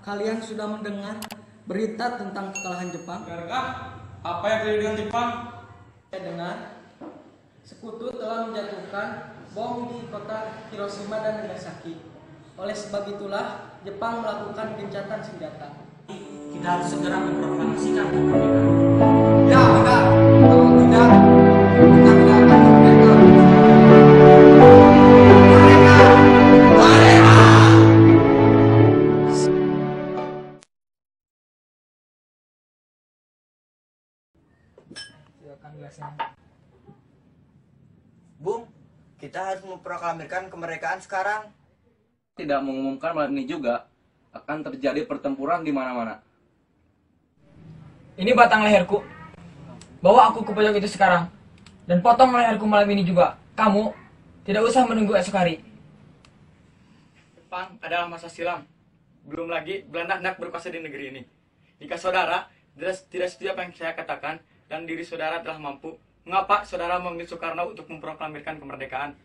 kalian sudah mendengar berita tentang kekalahan Jepang? Benarkah apa yang terjadi dengan Jepang? Saya dengar sekutu telah menjatuhkan bom di kota Hiroshima dan Nagasaki. Oleh sebab itulah Jepang melakukan gencatan senjata. Kita harus segera memproklamasikan kemerdekaan. Ya, benar. Kalau tidak, kita tidak akan merdeka. Silakan gelasnya. Bung, kita harus memproklamirkan kemerdekaan sekarang. Tidak mengumumkan malam ini juga akan terjadi pertempuran di mana-mana. Ini batang leherku. Bawa aku ke pojok itu sekarang. Dan potong leherku malam ini juga. Kamu tidak usah menunggu esok hari. Jepang adalah masa silam. Belum lagi Belanda hendak berkuasa di negeri ini. Jika saudara tidak setuju apa yang saya katakan dan diri saudara telah mampu, mengapa saudara memanggil Soekarno untuk memproklamirkan kemerdekaan?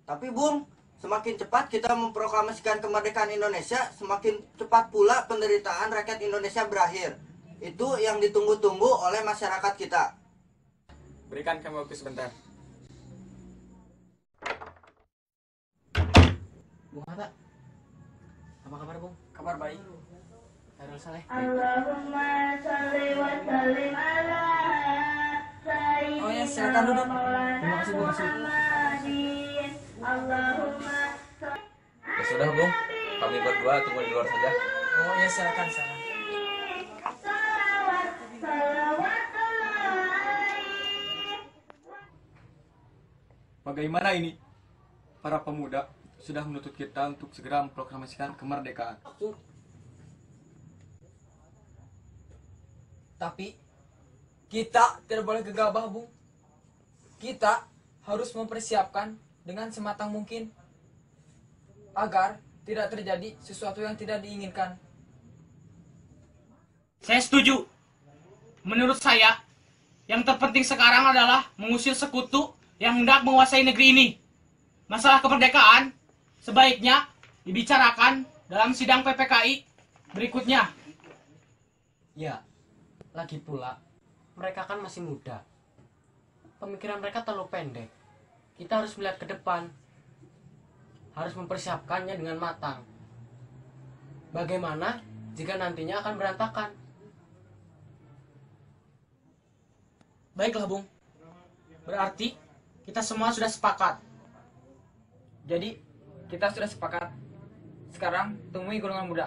Tapi Bung, semakin cepat kita memproklamasikan kemerdekaan Indonesia, semakin cepat pula penderitaan rakyat Indonesia berakhir. Itu yang ditunggu-tunggu oleh masyarakat kita. Berikan kami waktu sebentar. Bung Hatta. Apa kabar, Bung? Kabar baik. Khairul Saleh. Allahumma sholli wa sallim ala sayyidina Oh ya, silakan duduk. Terima kasih, Bung. Allahumma Ya sudah, Bung. Kami berdua tunggu di luar saja. Oh ya, silakan. Bagaimana ini? Para pemuda sudah menuntut kita untuk segera memproklamasikan kemerdekaan. Tapi kita tidak boleh gegabah, Bung. Kita harus mempersiapkan dengan sematang mungkin agar tidak terjadi sesuatu yang tidak diinginkan. Saya setuju. Menurut saya, yang terpenting sekarang adalah mengusir sekutu yang hendak menguasai negeri ini. Masalah kemerdekaan sebaiknya dibicarakan dalam sidang PPKI berikutnya. Ya, lagi pula mereka kan masih muda. Pemikiran mereka terlalu pendek. Kita harus melihat ke depan. Harus mempersiapkannya dengan matang. Bagaimana jika nantinya akan berantakan? Baiklah, Bung. Berarti kita semua sudah sepakat. Jadi, kita sudah sepakat. Sekarang, temui golongan muda.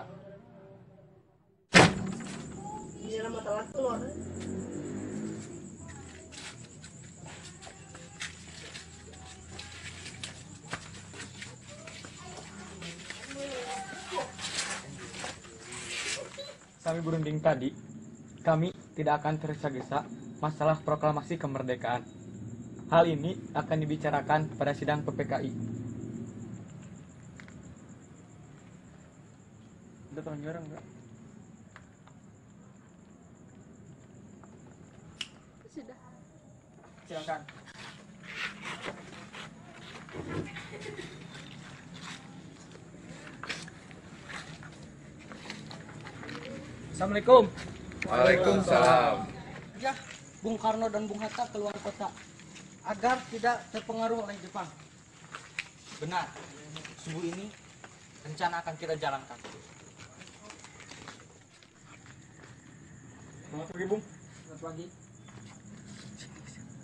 Kami berunding tadi, kami tidak akan tergesa-gesa masalah proklamasi kemerdekaan. Hal ini akan dibicarakan pada sidang PPKI. Udah tolong orang enggak? Sudah. Silakan. Assalamualaikum. Waalaikumsalam. Ya, Bung Karno dan Bung Hatta keluar kota agar tidak terpengaruh oleh Jepang. Benar. Subuh ini rencana akan kita jalankan. Selamat pagi, Bung. Selamat pagi.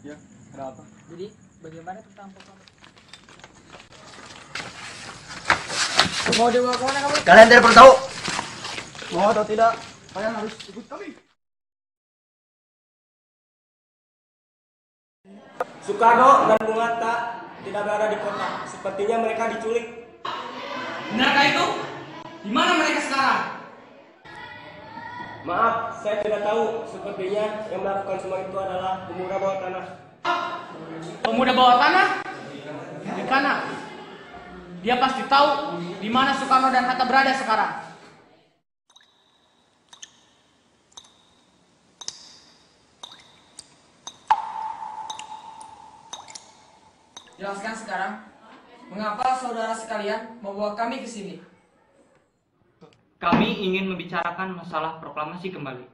Ya, ada apa? Jadi, bagaimana tentang proklamasi? Mau dibawa kemana kamu? Kalian tidak perlu tahu. Mau atau tidak, kalian harus ikut kami. Soekarno dan Bung Hatta tidak berada di kota. Sepertinya mereka diculik. Benarkah itu? Di mana mereka sekarang? Maaf, saya tidak tahu. Sepertinya yang melakukan semua itu adalah pemuda bawah tanah. Pemuda bawah tanah? Di kanan. Dia pasti tahu di mana Soekarno dan Hatta berada sekarang. Jelaskan sekarang, mengapa saudara sekalian membawa kami ke sini? kami ingin membicarakan masalah proklamasi kembali.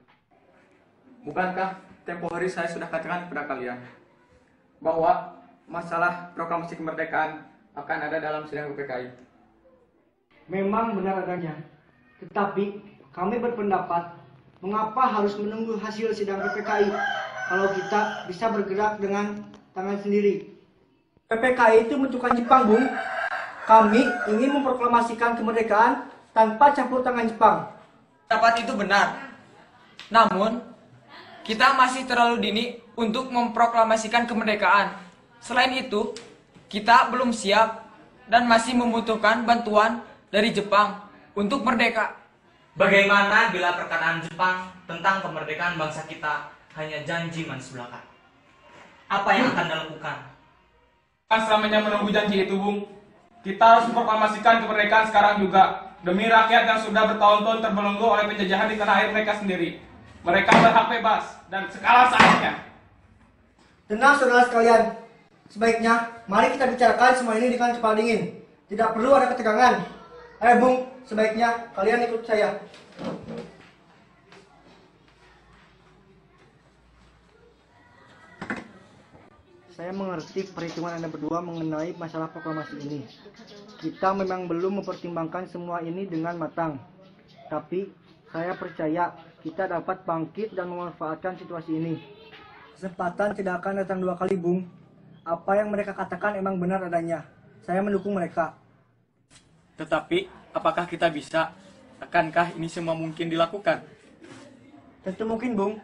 Bukankah tempo hari saya sudah katakan kepada kalian bahwa masalah proklamasi kemerdekaan akan ada dalam sidang UPKI? Memang benar adanya, tetapi kami berpendapat mengapa harus menunggu hasil sidang PPKI kalau kita bisa bergerak dengan tangan sendiri. PPKI itu bentukan Jepang, Bung. Kami ingin memproklamasikan kemerdekaan tanpa campur tangan Jepang. Pendapat itu benar. Namun, kita masih terlalu dini untuk memproklamasikan kemerdekaan. Selain itu, kita belum siap dan masih membutuhkan bantuan dari Jepang untuk merdeka. Bagaimana bila perkataan Jepang tentang kemerdekaan bangsa kita hanya janji manis belaka? Apa yang akan dilakukan? Kan selamanya menunggu janji itu, Bung. Kita harus memproklamasikan kemerdekaan sekarang juga. Demi rakyat yang sudah bertahun-tahun terbelenggu oleh penjajahan di tanah air mereka sendiri. Mereka berhak bebas dan sekarang saatnya. Tenang saudara sekalian, sebaiknya mari kita bicarakan semua ini dengan kepala dingin. Tidak perlu ada ketegangan. Ayo Bung, sebaiknya kalian ikut saya. Saya mengerti perhitungan Anda berdua mengenai masalah proklamasi ini. Kita memang belum mempertimbangkan semua ini dengan matang. Tapi saya percaya kita dapat bangkit dan memanfaatkan situasi ini. Kesempatan tidak akan datang dua kali, Bung. Apa yang mereka katakan emang benar adanya. Saya mendukung mereka. Tetapi, apakah kita bisa? Akankah ini semua mungkin dilakukan? Tentu mungkin, Bung.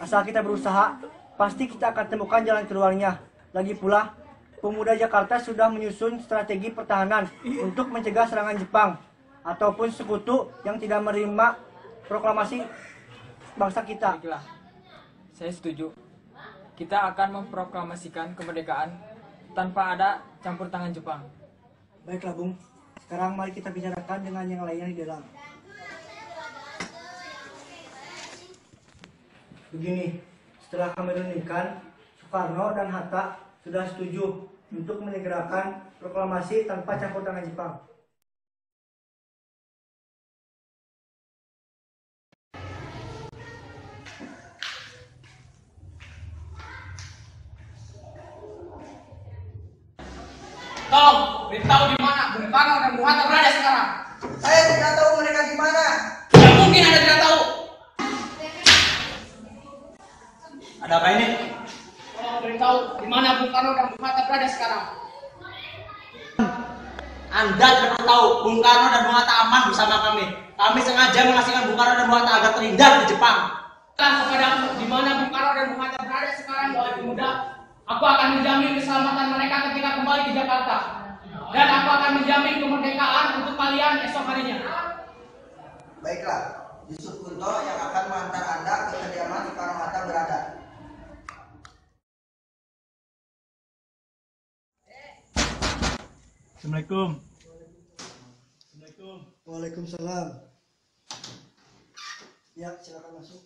Asal kita berusaha, pasti kita akan temukan jalan keluarnya. Lagi pula, pemuda Jakarta sudah menyusun strategi pertahanan untuk mencegah serangan Jepang ataupun sekutu yang tidak menerima proklamasi bangsa kita. Baiklah, saya setuju. Kita akan memproklamasikan kemerdekaan tanpa ada campur tangan Jepang. Baiklah, Bung. Sekarang mari kita bicarakan dengan yang lainnya di dalam. Begini, setelah kami renungkan, Soekarno dan Hatta sudah setuju untuk menyegerakan proklamasi tanpa campur tangan Jepang. Tom, beritahu di mana Bung Karno dan Bung Hatta berada sekarang. Saya tidak tahu mereka di mana. Tidak mungkin Anda tidak tahu. Ada apa ini? Tolong beritahu di mana Bung Karno dan Bung Hatta berada sekarang. Anda perlu tahu, Bung Karno dan Bung Hatta aman bersama kami. Kami sengaja mengasingkan Bung Karno dan Bung Hatta agar terhindar di Jepang. Kepada di mana Bung Karno dan Bung Hatta berada sekarang, wahai pemuda. Aku akan menjamin keselamatan mereka ketika kembali ke Jakarta. Dan aku akan menjamin kemerdekaan untuk kalian esok harinya. Baiklah, Yusuf Kunto yang akan mengantar Anda ke kediaman Soekarno-Hatta berada. Assalamualaikum. Assalamualaikum. Waalaikumsalam. Ya, silakan masuk.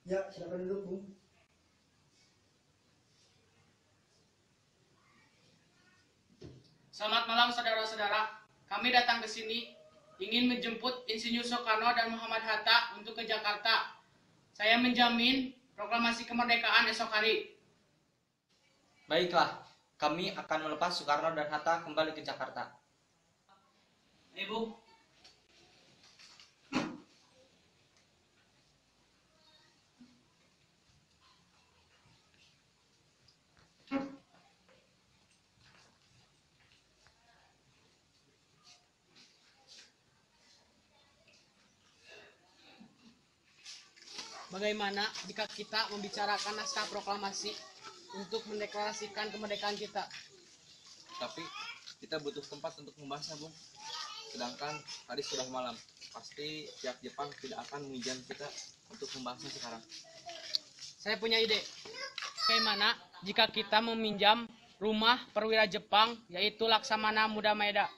Ya, silakan duduk, Bung. Selamat malam saudara-saudara. Kami datang ke sini ingin menjemput Insinyur Soekarno dan Muhammad Hatta untuk ke Jakarta. Saya menjamin proklamasi kemerdekaan esok hari. Baiklah, kami akan melepas Soekarno dan Hatta kembali ke Jakarta. Ibu. Bagaimana jika kita membicarakan naskah proklamasi untuk mendeklarasikan kemerdekaan kita? Tapi kita butuh tempat untuk membahasnya, Bung. Sedangkan hari sudah malam. Pasti pihak Jepang tidak akan mengizinkan kita untuk membahasnya sekarang. Saya punya ide. Bagaimana jika kita meminjam rumah perwira Jepang, yaitu Laksamana Muda Maeda?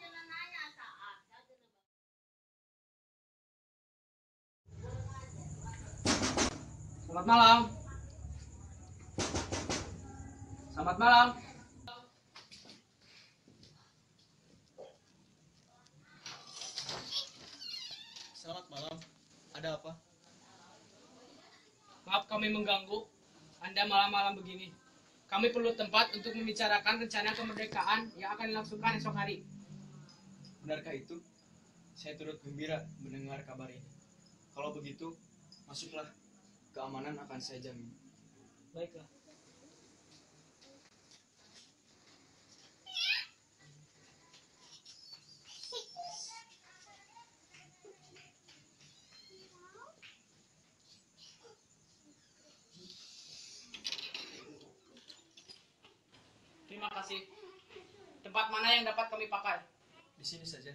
Selamat malam. Selamat malam. kami mengganggu Anda malam-malam begini. Kami perlu tempat untuk membicarakan rencana kemerdekaan yang akan dilangsungkan esok hari. Benarkah itu? Saya turut gembira mendengar kabar ini. Kalau begitu, masuklah. Keamanan akan saya jamin. Baiklah. Terima kasih. Tempat mana yang dapat kami pakai? Di sini saja.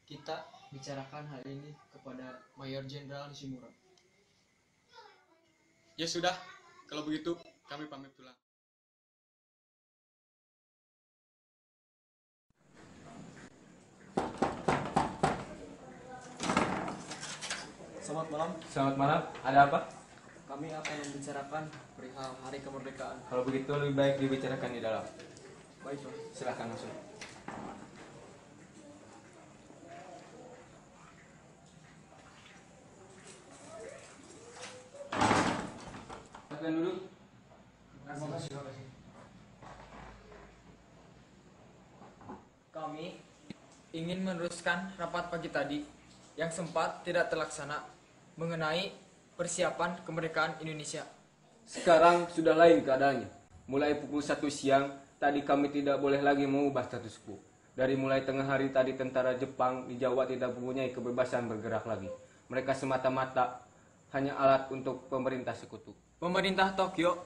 Kita bicarakan hal ini kepada Mayor Jenderal Nishimura. Ya sudah, kalau begitu kami pamit pulang. Selamat malam. Selamat malam. Ada apa? Kami akan membicarakan perihal Hari Kemerdekaan. Kalau begitu lebih baik dibicarakan di dalam. Baik, Pak. Silakan masuk. Silakan duduk. Terima kasih. Kami ingin meneruskan rapat pagi tadi yang sempat tidak terlaksana mengenai persiapan kemerdekaan Indonesia. Sekarang sudah lain keadaannya. Mulai pukul 1 siang, tadi kami tidak boleh lagi mengubah status quo. Dari mulai tengah hari tadi tentara Jepang di Jawa tidak mempunyai kebebasan bergerak lagi. Mereka semata-mata hanya alat untuk pemerintah sekutu. Pemerintah Tokyo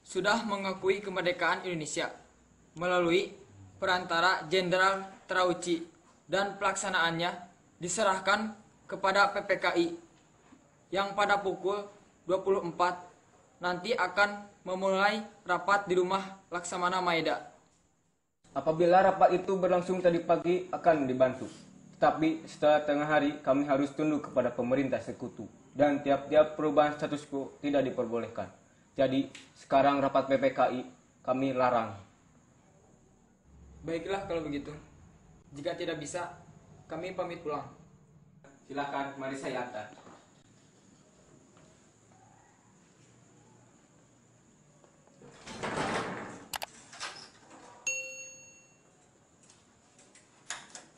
sudah mengakui kemerdekaan Indonesia melalui perantara Jenderal Terauchi dan pelaksanaannya diserahkan kepada PPKI yang pada pukul 24 nanti akan memulai rapat di rumah Laksamana Maeda. Apabila rapat itu berlangsung tadi pagi akan dibantu. Tetapi setelah tengah hari kami harus tunduk kepada pemerintah sekutu dan tiap-tiap perubahan status quo tidak diperbolehkan. Jadi sekarang rapat PPKI kami larang. Baiklah kalau begitu. Jika tidak bisa, kami pamit pulang. Silakan, mari saya antar.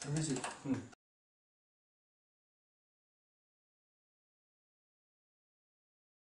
Permisi.